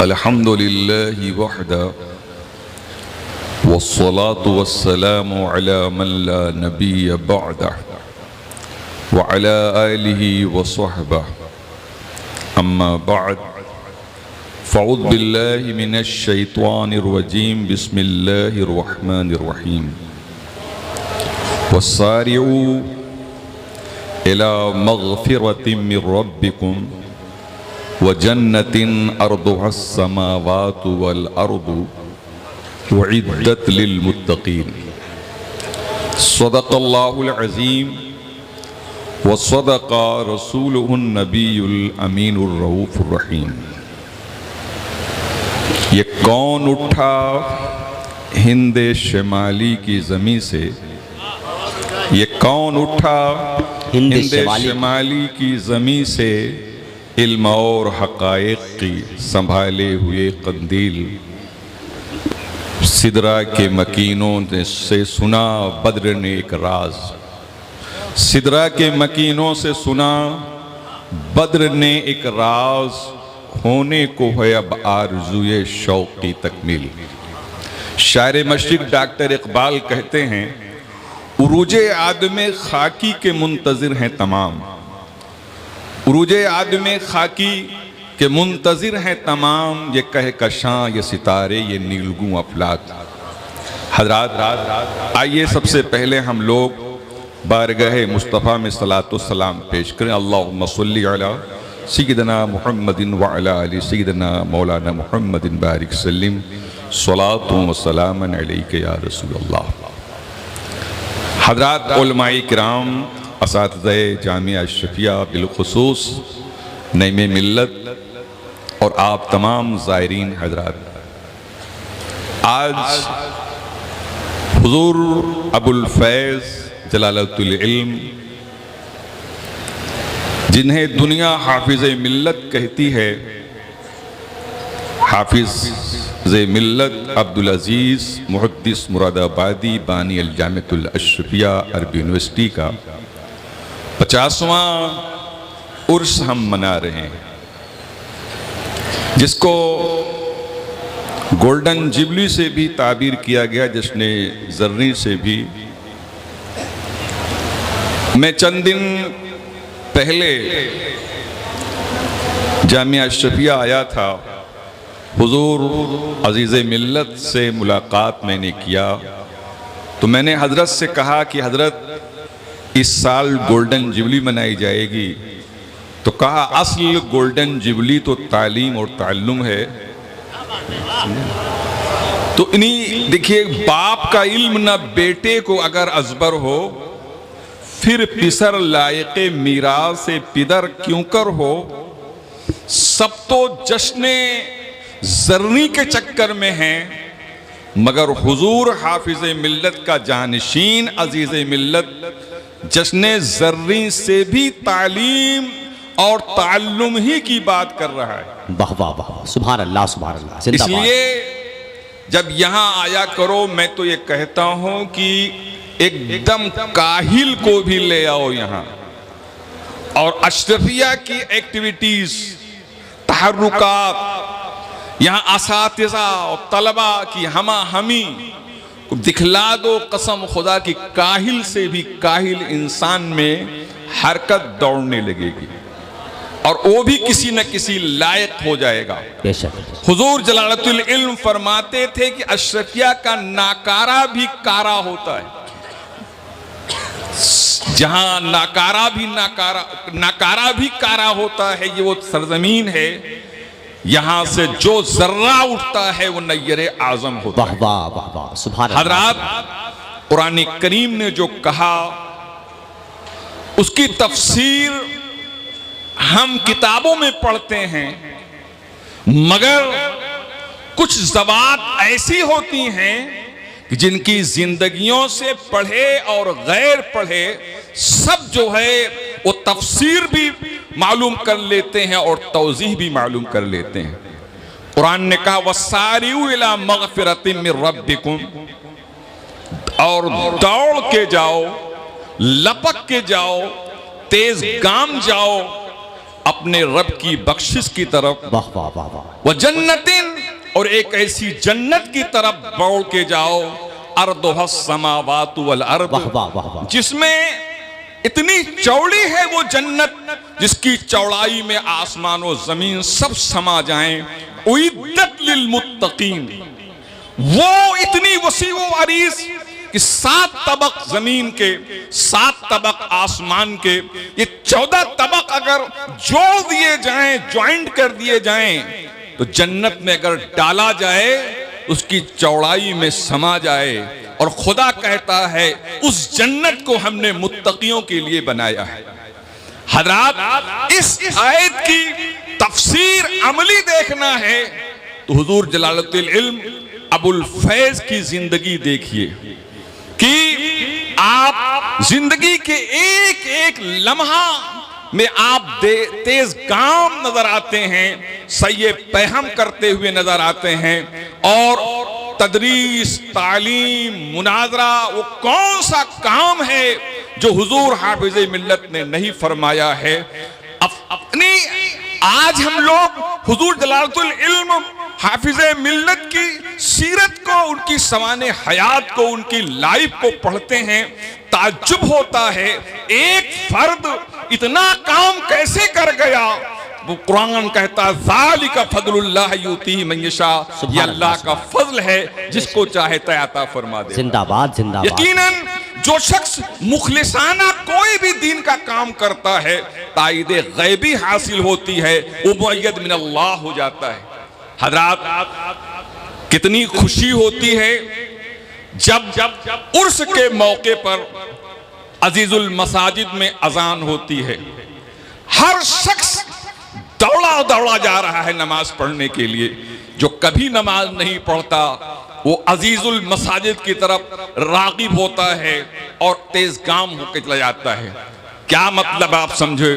अल्हम्दुलिल्लाहि वहदा वस्सलातु वस्सलामु अला मन ला नबिय्य बअदह व अला आलिहि व सहबिहि अम्मा बअद फ़अऊज़ु बिल्लाहि मिनश शैतानिर रजीम बिस्मिल्लाहिर रहमानिर रहीम वस्सारिऊ इला मग़फ़िरतिम मिर रब्बिकुम व जन्नतिन अर्दुहस समावातु वल अर्दु उइद्दत लिल मुत्तक़ीन सदक़ल्लाहुल अज़ीम व सदक़ा रसूलुहुन नबियुल अमीनुर रऊफ़ुर रहीम। ये कौन उठा हिंदे शिमाली की ज़मीं से, ये कौन उठा हिंदे शिमाली की ज़मीं से, इल्म और हक़ाइक़ की संभाले हुए कंदील। सिदरा के मकीनों से सुना बद्र ने एक राज, सिदरा के मकीनों से सुना बद्र ने एक राज, होने को है अब आरज़ुए शौक़ की तकमील। शायर मशरिक़ डॉक्टर इक़बाल कहते हैं, उरूजे आदमे खाकी के मुंतज़िर हैं तमाम, उरूजे आदमे खाकी के मुंतज़िर हैं तमाम, ये कहकशां ये सितारे ये नीलगूं अफलाक। हज़रात आइए सबसे पहले हम लोग बारगाह मुस्तफ़ा में सलातो सलाम पेश करें। अल्लाहुम्मा सल्लि अला सय्यिदिना मुहम्मदिन व अला आलि सय्यिदिना मौलाना मुहम्मदिन बारिक सल्लिम सलातु व सलामन अलैका या रसूलल्लाह। हज़रात उलमाए किराम, असातिज़ाए जामिया अशरफिया, बिलखुसूस नईमे मिल्लत और आप तमाम ज़ायरीन हज़रात, आज हुज़ूर अबुल फैज़ जलालतुल इल्म, जिन्हें दुनिया हाफिज़े मिल्लत कहती है, हाफिज़े मिल्लत अब्दुल अज़ीज़ मुहद्दिस मुरादाबादी बानी अल जामिअतुल अशरफिया अरबी यूनिवर्सिटी का 50वां उर्स हम मना रहे हैं, जिसको गोल्डन जुबली से भी ताबीर किया गया, जश्न ज़र्री से भी। मैं चंद दिन पहले जामिया अशरफिया आया था, हुजूर अज़ीज़े मिल्लत से मुलाकात मैंने किया, तो मैंने हज़रत से कहा कि हज़रत इस साल गोल्डन जुबली मनाई जाएगी, तो कहा असल गोल्डन जुबली तो तालीम और ताल्लुम है। तो इन्हीं देखिए, बाप का इल्म ना बेटे को अगर अजबर हो, फिर पिसर लायके मीरास से पिदर क्यों कर हो। सब तो जश्ने ज़र्री के चक्कर में हैं, मगर हुजूर हाफिज़े मिल्लत का जानशीन अजीज़े मिल्लत जश्ने ज़र्री से भी तालीम और ताल्लुम ही की बात कर रहा है। वाह वाह वाह, सुभान अल्लाह सुभान अल्लाह। इसलिए जब यहाँ आया करो, मैं तो ये कहता हूँ कि एकदम काहिल को भी ले आओ यहाँ, और अशरफिया की एक्टिविटीज, तहर्रुकात, यहाँ असातिज़ा और तलबा की हमा हमी दिखला दो। कसम खुदा की काहिल से भी काहिल इंसान में हरकत दौड़ने लगेगी, और वो भी किसी न किसी लायक हो जाएगा। हुजूर जलालतुल इल्म फरमाते थे कि अशरफिया का नाकारा भी कारा होता है। जहां नाकारा भी कारा होता है, ये वो सरजमीन है, यहां से जो जर्रा उठता है वो नय्यर आजम होता है। वाह वाह वाह, सुभान अल्लाह। हज़रात, कुरान करीम ने जो कहा उसकी तफसीर हम किताबों में पढ़ते हैं, मगर कुछ ज़बात ऐसी होती हैं कि जिनकी जिंदगियों से पढ़े और गैर पढ़े सब जो है वो तफसीर भी मालूम कर लेते हैं और तौज़ीह भी मालूम कर लेते हैं। कुरान ने कहा वस्सारिऊ इला मग़फ़िरतिम मिर रब्बिकुम, और दौड़ के जाओ, लपक के जाओ, तेज गाम जाओ अपने रब की बख्शिश की तरफ, वाह वाह वाह वाह, वह जन्नतिन, और एक ऐसी जन्नत की तरफ दौड़ के जाओ, अर्दुहस समावातु वल अर्द, वाह वाह वाह वाह, जिसमें इतनी चौड़ी है वो जन्नत जिसकी चौड़ाई में आसमान और जमीन सब समा जाएं। उइद्दत लिल मुत्तकीन, वो इतनी वसी व अरीज कि 7 तबक जमीन के, 7 तबक आसमान के, ये 14 तबक अगर जोड़ दिए जाएं, ज्वाइंट कर दिए जाएं, तो जन्नत में अगर डाला जाए उसकी चौड़ाई में समा जाए। और खुदा कहता है उस जन्नत को हमने मुत्तकियों के लिए बनाया है। हज़रात, इस आयत की तफसीर अमली देखना है तो हुजूर जलालुल इल्म अबुल फैज की जिंदगी देखिए कि आप जिंदगी के एक एक लम्हा में आप तेज काम नजर आते हैं, सही पैहम करते हुए नजर आते हैं। और तदरीस, तालीम, मुनाजरा वो कौन सा काम है जो हुजूर हाफिज मिल्लत ने नहीं फरमाया है। अपनी आज हम लोग हुजूर जलालुल इल्म हाफिज मिल्लत की सीरत को, उनकी सवाने हयात को, उनकी लाइफ को पढ़ते हैं, ताज्जुब होता है एक फर्द इतना काम कैसे कर गया। वो कुरान कहता ज़ालिका फज़लुल्लाह युतीही मन यशा, ये अल्लाह का फजल है, जिसको चाहे अता फरमा दे। जिंदाबाद जिंदाबाद। यकीनन जो शख्स मुखलिसाना कोई भी दीन का काम करता है, ताईद गैबी हासिल होती है, वो मुअय्यद मिन अल्लाह हो जाता है। हज़रात, कितनी खुशी होती है जब उर्स के मौके पर अजीजुल मसाजिद में अजान होती है। हर शख्स दौड़ा दौड़ा जा रहा है नमाज पढ़ने के लिए। जो कभी नमाज नहीं पढ़ता वो अजीजुल मसाजिद की तरफ रागिब होता है और तेज गाम होकर चला जाता है। क्या मतलब आप समझे,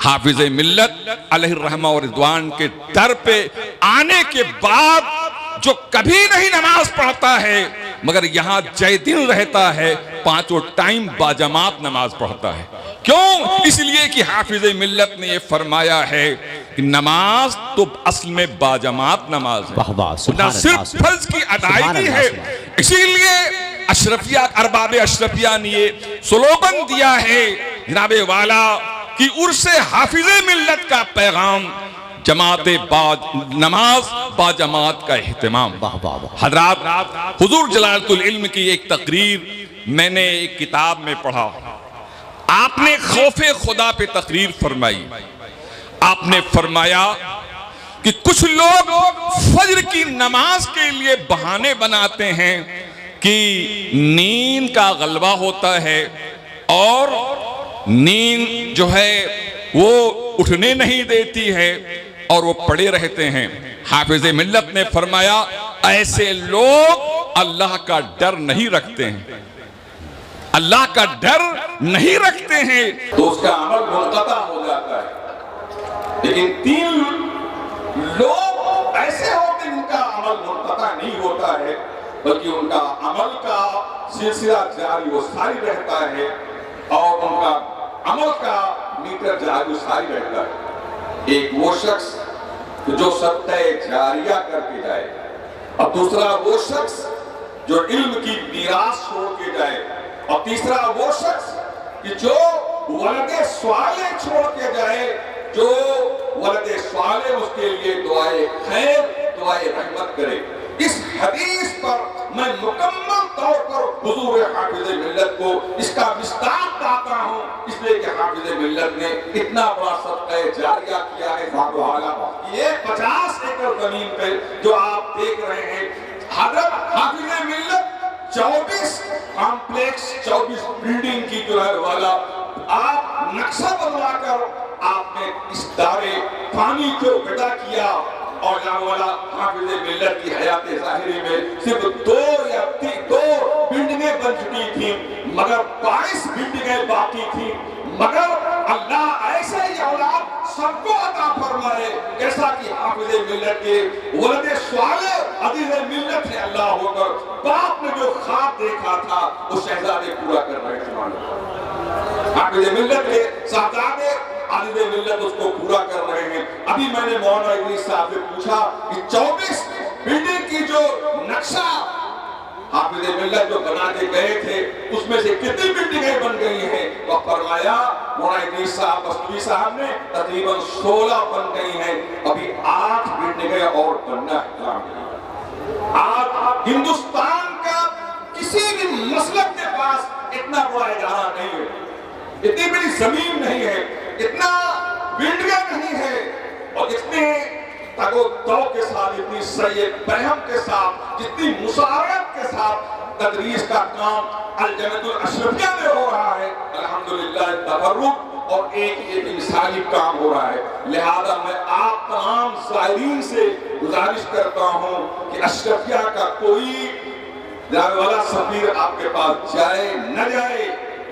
हाफिज मिल्लत अलैहिर्रहमा और रिज़वान के दर पे आने के बाद जो कभी नहीं नमाज पढ़ता है मगर यहाँ जय दिन रहता है, 5 टाइम बाजमात नमाज पढ़ता है। क्यों? इसलिए कि हाफिज मिल्लत ने ये फरमाया है कि नमाज तो असल में बाजमात नमाज है, ना सिर्फ फर्ज की अदायगी है। इसीलिए अशरफिया, अरबाब अशरफिया ने ये स्लोगन दिया है जनाबे वाला कि उर्से हाफिज मिल्लत का पैगाम, जमाते नमाज बाजमात का एहतमाम। हज़रात, हुजूर जलालुल इल्म की एक तकरीर मैंने एक किताब में पढ़ा। आपने खौफे खुदा पे तकरीर फरमाई। आपने फरमाया कि कुछ लोग फज्र की नमाज के लिए बहाने बनाते हैं कि नींद का गलबा होता है और नींद जो है वो उठने नहीं देती है और वो पड़े रहते हैं। हाफिज मिल्लत ने फरमाया ऐसे लोग अल्लाह का डर नहीं रखते हैं, अल्लाह का डर नहीं रखते हैं, तो उसका अमल मुनक़ता हो जाता है। लेकिन 3 लोग ऐसे होते हैं जिनका अमल मुनक़ता नहीं होता है, बल्कि उनका अमल का सिलसिला जारी वो सारी रहता है और उनका अमल का मीटर जारी सारी रहता है। एक वो शख्स जो सत्ता जारिया करके जाए और दूसरा वो शख्स जो इल्म की मीरास छोड़ के जाए और तीसरा वो शख्स कि जो वलदे स्वाले छोड़ के जाए, जो वलदे स्वाले उसके लिए दुआए खैर, दुआए रहमत करे। इस हदीस पर मैं मुकम्मल तौर पर हुजूर हाफिज मिल्लत को इसका विस्तार पाता हूँ, इसलिए कि हाफिज मिल्लत ने इतना बड़ा सदका जारिया किया है। ये 50 एकड़ जमीन पे जो आप देख रहे हैं, हजरत हाफिज मिल्लत 24 कॉम्प्लेक्स, 24 बिल्डिंग की जो है वाला आप नक्शा बनवाकर आपने इस दारे पानी को पैदा किया और वाला हाफिज मिल्लत की हयात ज़ाहिरी में सिर्फ 2 या 2 बिल्डिंगें बन चुकी थी, मगर 22 बिल्डिंगें बाकी थी। मगर अल्लाह ऐसे ही औलाद सबको अता फरमाए जैसा कि हाफिज मिल्लत के वलदे स्वाले अजीज मिल्लत ने अल्लाह होकर बाप ने जो ख्वाब देखा था वो शहजादे पूरा कर रहे थे। हाफिज मिल्लत के साहबजादे आलिम मिल्लत उसको पूरा कर रहे हैं। अभी मैंने मौलाना इदरीस साहब से पूछा कि 24 बिल्डिंग की जो नक्शा हाफिज मिल्लत जो बना के गए थे उसमें से कितनी बिल्डिंगें बन गई हैं, तो फरमाया मौलाना इदरीस साहब मौलवी साहब ने तकरीबन 16 बन गई हैं, अभी 8 बिल्डिंगें और बनना है। आज हिंदुस्तान का किसी भी मसलक के पास इतना बड़ा इदारा नहीं है, इतनी बड़ी जमीन नहीं है, इतना बिल्डिंग नहीं है, और इतने तगो-दो के साथ, इतनी सही बहम के साथ, जितनी मुसारत के साथ तदरीस का काम अल जन्नतुल अशरफिया में हो रहा है। अल्हम्दुलिल्लाह तबर्रुक और एक मिसाली काम हो रहा है। लिहाजा मैं आप तमाम ज़ायरीन से गुजारिश करता हूँ कि अशरफिया का कोई जाने वाला सफीर आपके पास जाए न जाए,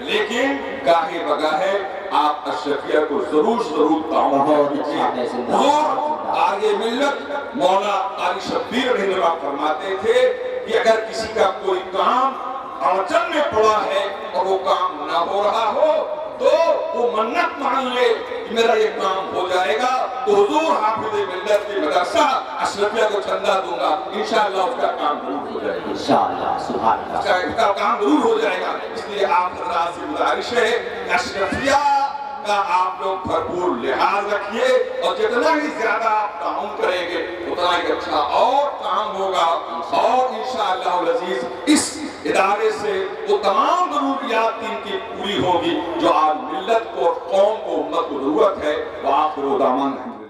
लेकिन गाहे बगाहे आप अशरफिया को जरूर ताउन कीजिए। और आगे मिल्लत मौला आली शब्बीर रहनुमा फरमाते थे कि अगर किसी का कोई काम अड़चन में पड़ा है और वो काम ना हो रहा हो तो वो मन्नत मान ले कि मेरा ये काम हो जाएगा, तो हुजूर हाफिज मिल्लत की मदरसा अशरफिया को चंदा दूंगा, इंशाअल्लाह उसका काम जरूर हो जाएगा, इंशाअल्लाह सुभान अल्लाह, उसका काम जरूर हो जाएगा। इसलिए आप हजरात से गुजारिश है कि अशरफिया का आप लोग भरपूर लिहाज रखिए, और जितना ही ज्यादा आप काम करेंगे उतना ही अच्छा और काम होगा, और इंशाअल्लाह अज़ीज इस इदारे से वो तमाम जरूरियात इनकी पूरी होगी जो आज मिल्लत को, कौम को, उम्मत को जरूरत है। वो आखिर दामन है।